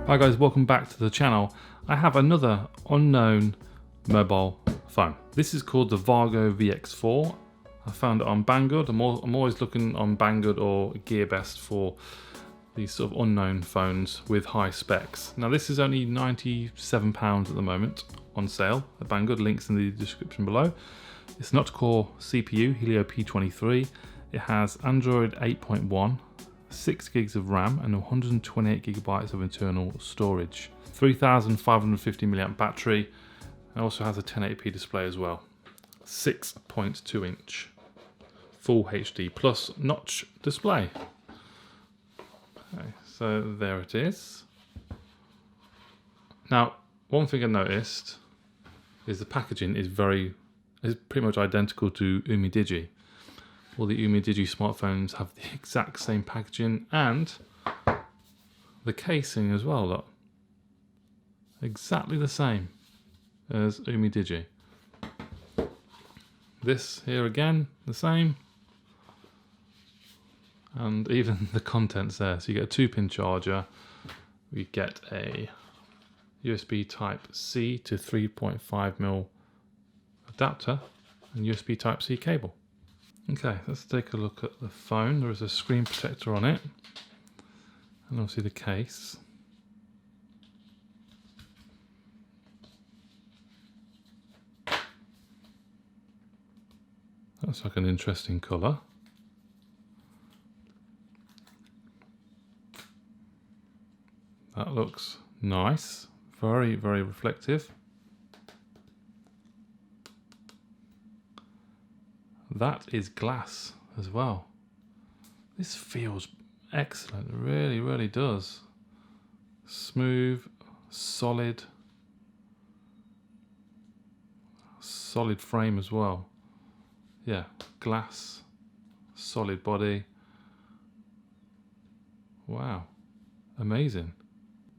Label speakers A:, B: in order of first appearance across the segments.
A: Hi guys, welcome back to the channel. I have another unknown mobile phone. This is called the Vargo VX4. I found it on Banggood. I'm always looking on Banggood or GearBest for these sort of unknown phones with high specs. Now this is only £97 at the moment on sale at Banggood, links in the description below. It's an octa-core CPU, Helio P23. It has Android 8.1, 6 gigs of RAM and 128 gigabytes of internal storage. 3550 milliamp battery, and also has a 1080p display as well. 6.2 inch full HD plus notch display. Okay, so there it is. Now, one thing I noticed is the packaging is pretty much identical to Digi. All the Digi smartphones have the exact same packaging, and the casing as well, look. Exactly the same as Digi. This here again, the same. And even the contents there. So you get a 2-pin charger, we get a USB Type-C to 3.5mm adapter, and USB Type-C cable. Okay, let's take a look at the phone. There is a screen protector on it, and obviously the case. That's like an interesting colour. That looks nice, very, very reflective. That is glass as well. This feels excellent, it really, really does. Smooth, solid frame as well. Yeah, glass, solid body. Wow, amazing.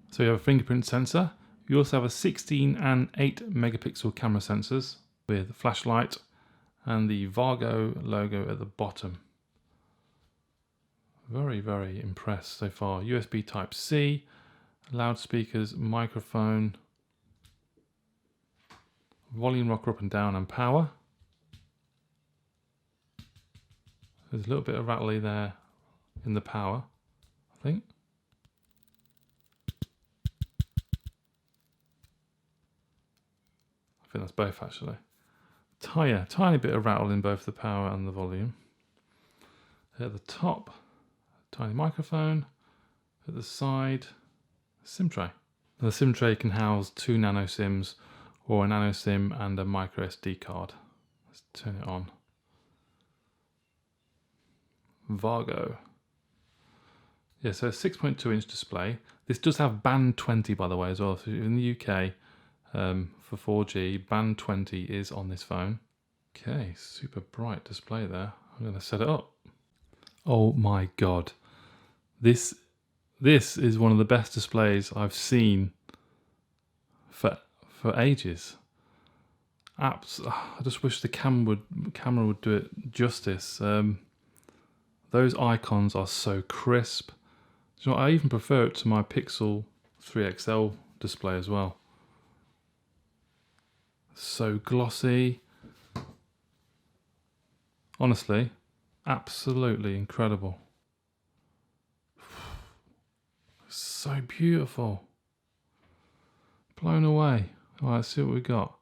A: So you have a fingerprint sensor. You also have a 16 and 8 megapixel camera sensors with flashlight and the Vargo logo at the bottom. Very, very impressed so far. USB Type-C, loudspeakers, microphone, volume rocker up and down, and power. There's a little bit of rattly there in the power, I think. I think that's both actually. Tiny bit of rattle in both the power and the volume. At the top, tiny microphone. At the side, SIM tray. The SIM tray can house 2 nano SIMs or a nano SIM and a micro SD card. Let's turn it on. Vargo. Yeah, so a 6.2 inch display. This does have band 20 by the way as well. So in the UK, for 4G, band 20 is on this phone. Okay, super bright display there. I'm going to set it up. Oh my god. This is one of the best displays I've seen for ages. I just wish the camera would do it justice. Those icons are so crisp. You know, I even prefer it to my Pixel 3 XL display as well. So glossy. Honestly, absolutely incredible. So beautiful. Blown away. All right, let's see what we got.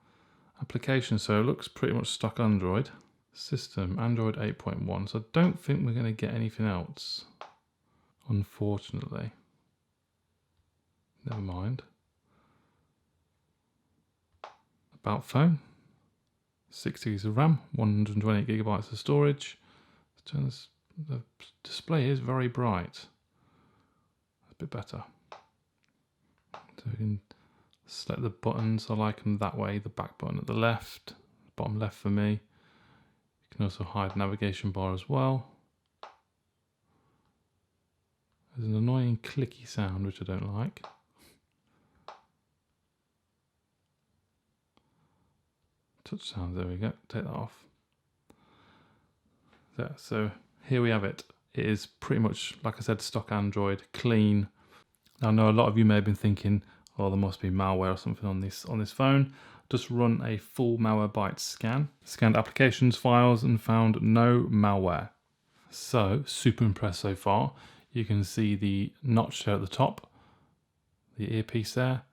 A: Application, so it looks pretty much stock Android. System, Android 8.1. So I don't think we're going to get anything else, unfortunately. Never mind. About phone. 6 gigs of RAM, 128 gigabytes of storage. Let's turn this, the display is very bright. A bit better. So we can select the buttons. I like them that way. The back button at the left, bottom left for me. You can also hide navigation bar as well. There's an annoying clicky sound which I don't like. Touch sounds, there we go, take that off. There, so here we have it. It is pretty much, like I said, stock Android, clean. I know a lot of you may have been thinking, oh, there must be malware or something on this phone. Just run a full Malwarebytes scan, scanned applications, files, and found no malware. So, super impressed so far. You can see the notch there at the top, the earpiece there,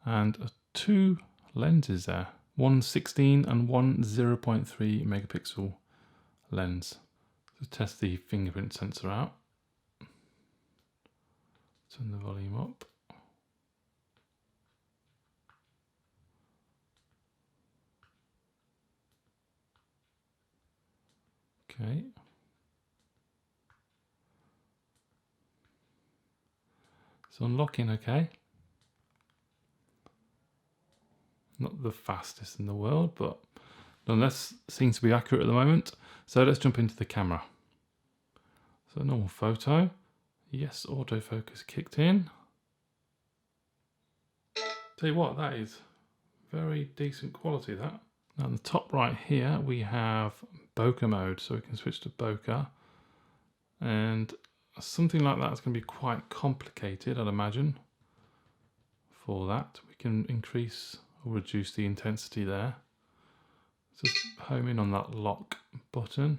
A: and two lenses there. One 16 and one 0.3 megapixel lens. To test the fingerprint sensor out. Turn the volume up. Okay. It's unlocking okay. Not the fastest in the world, but nonetheless seems to be accurate at the moment. So let's jump into the camera. So normal photo. Yes, autofocus kicked in. Tell you what, that is very decent quality, that. Now in the top right here we have bokeh mode, so we can switch to bokeh. And something like that is going to be quite complicated, I'd imagine. For that, we can increase or reduce the intensity there. Just home in on that lock button.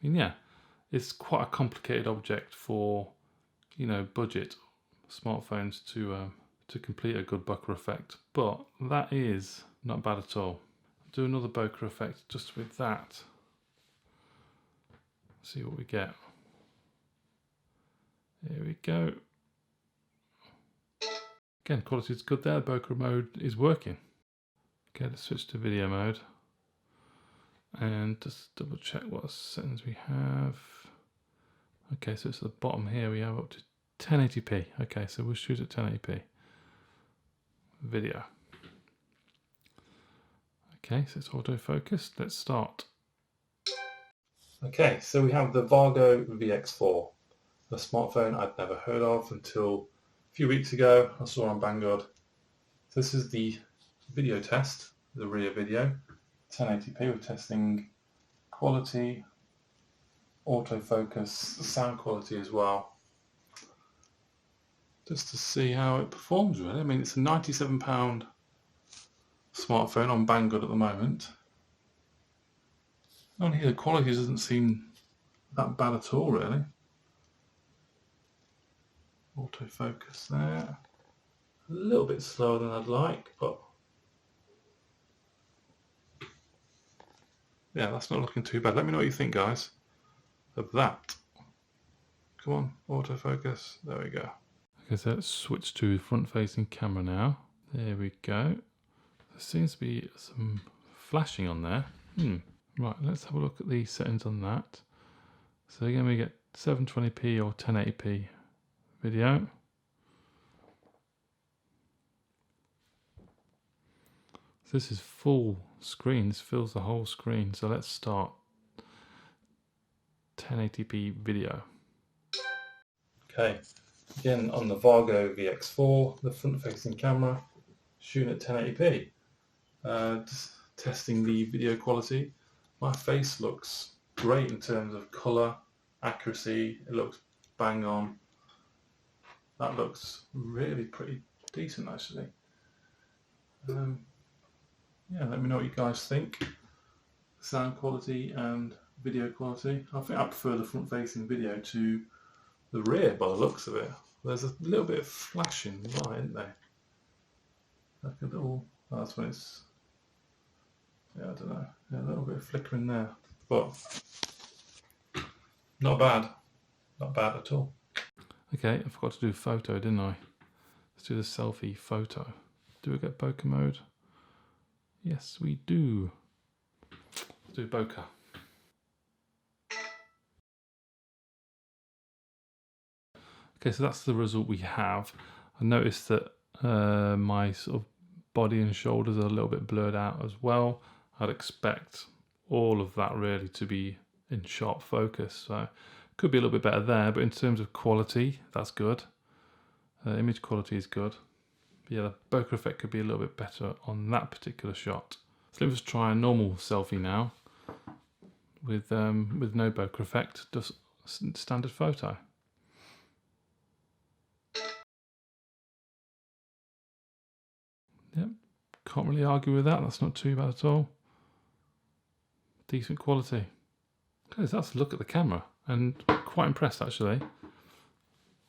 A: I mean, yeah, it's quite a complicated object for, you know, budget smartphones to complete a good bokeh effect, but that is not bad at all. Do another bokeh effect just with that. See what we get. Here we go. Again, quality is good there. Bokeh mode is working. Okay, let's switch to video mode. And just double check what settings we have. Okay, so it's at the bottom here. We have up to 1080p. Okay, so we'll shoot at 1080p. Video. Okay, so it's autofocused. Let's start. Okay, so we have the Vargo VX4, a smartphone I'd never heard of until a few weeks ago. I saw on Banggood. So this is the video test, the rear video, 1080p. We're testing quality, autofocus, sound quality as well, just to see how it performs really. I mean, it's a £97 smartphone on Banggood at the moment. On here the quality doesn't seem that bad at all really. Autofocus there. A little bit slower than I'd like, but yeah, that's not looking too bad. Let me know what you think, guys, of that. Come on, autofocus. There we go. Okay, so let's switch to front-facing camera now. There we go. There seems to be some flashing on there. Right, let's have a look at the settings on that. So again, we get 720p or 1080p video. So this is full screen. This fills the whole screen. So let's start 1080p video. Okay, again on the Vargo VX4, the front-facing camera, shooting at 1080p. Just testing the video quality. My face looks great in terms of colour, accuracy. It looks bang on. That looks really pretty decent actually. Yeah, let me know what you guys think. Sound quality and video quality. I think I prefer the front-facing video to the rear by the looks of it. There's a little bit of flashing right, isn't there? Like a little, that's when it's, yeah, I don't know, yeah, a little bit of flickering there, but not bad, not bad at all. Okay, I forgot to do a photo, didn't I? Let's do the selfie photo. Do we get bokeh mode? Yes, we do. Let's do bokeh. Okay, so that's the result we have. I noticed that my sort of body and shoulders are a little bit blurred out as well. I'd expect all of that really to be in sharp focus, so could be a little bit better there, but in terms of quality, that's good. Image quality is good. But yeah, the bokeh effect could be a little bit better on that particular shot. So let's try a normal selfie now. with no bokeh effect, just standard photo. Yep, can't really argue with that. That's not too bad at all. Decent quality. Guys, that's a look at the camera, and quite impressed actually.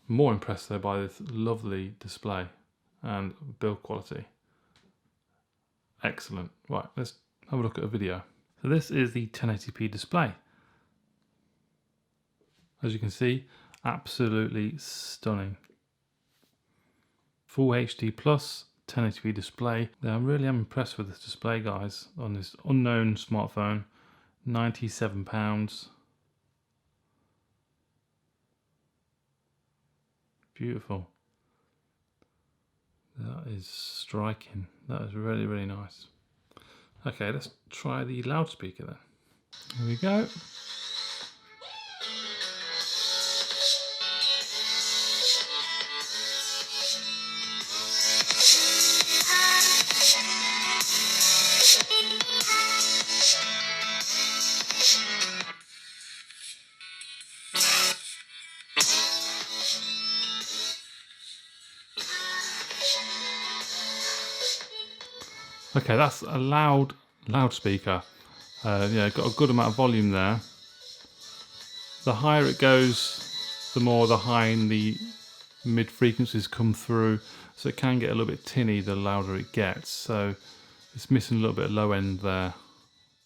A: More impressed though by this lovely display and build quality. Excellent. Right, let's have a look at a video. So this is the 1080p display. As you can see, absolutely stunning. Full HD plus 1080p display. Now, I really am impressed with this display, guys, on this unknown smartphone. £97. Beautiful. That is striking. That is really, really nice. Okay, let's try the loudspeaker then. Here we go. Okay, that's a loudspeaker. Yeah, got a good amount of volume there. The higher it goes, the more the high and the mid frequencies come through, so it can get a little bit tinny the louder it gets. So it's missing a little bit of low end there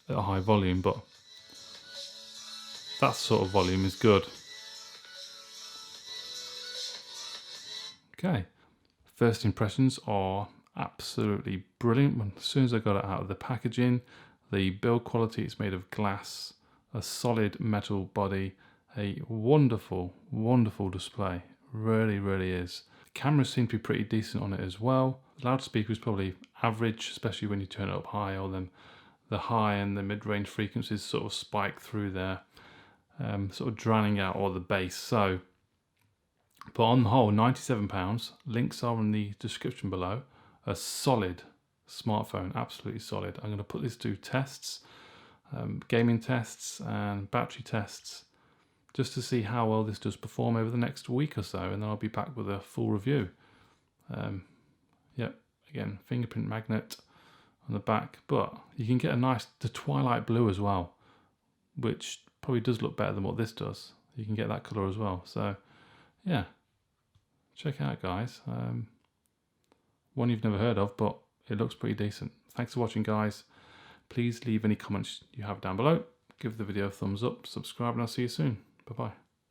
A: at a high volume, but that sort of volume is good. Okay, first impressions are absolutely brilliant. As soon as I got it out of the packaging, the build quality, it's made of glass, a solid metal body, a wonderful, wonderful display. Really, really is. The cameras seem to be pretty decent on it as well. The loudspeaker is probably average, especially when you turn it up high, or then the high and the mid-range frequencies sort of spike through there, sort of drowning out all the bass. So, but on the whole, £97. Links are in the description below. A solid smartphone, absolutely solid. I'm going to put this to tests, gaming tests and battery tests, just to see how well this does perform over the next week or so, and then I'll be back with a full review. Yep, again, fingerprint magnet on the back, but you can get the twilight blue as well, which probably does look better than what this does. You can get that colour as well. So yeah, check it out, guys. One you've never heard of, but it looks pretty decent. Thanks for watching, guys. Please leave any comments you have down below. Give the video a thumbs up, subscribe, and I'll see you soon. Bye-bye.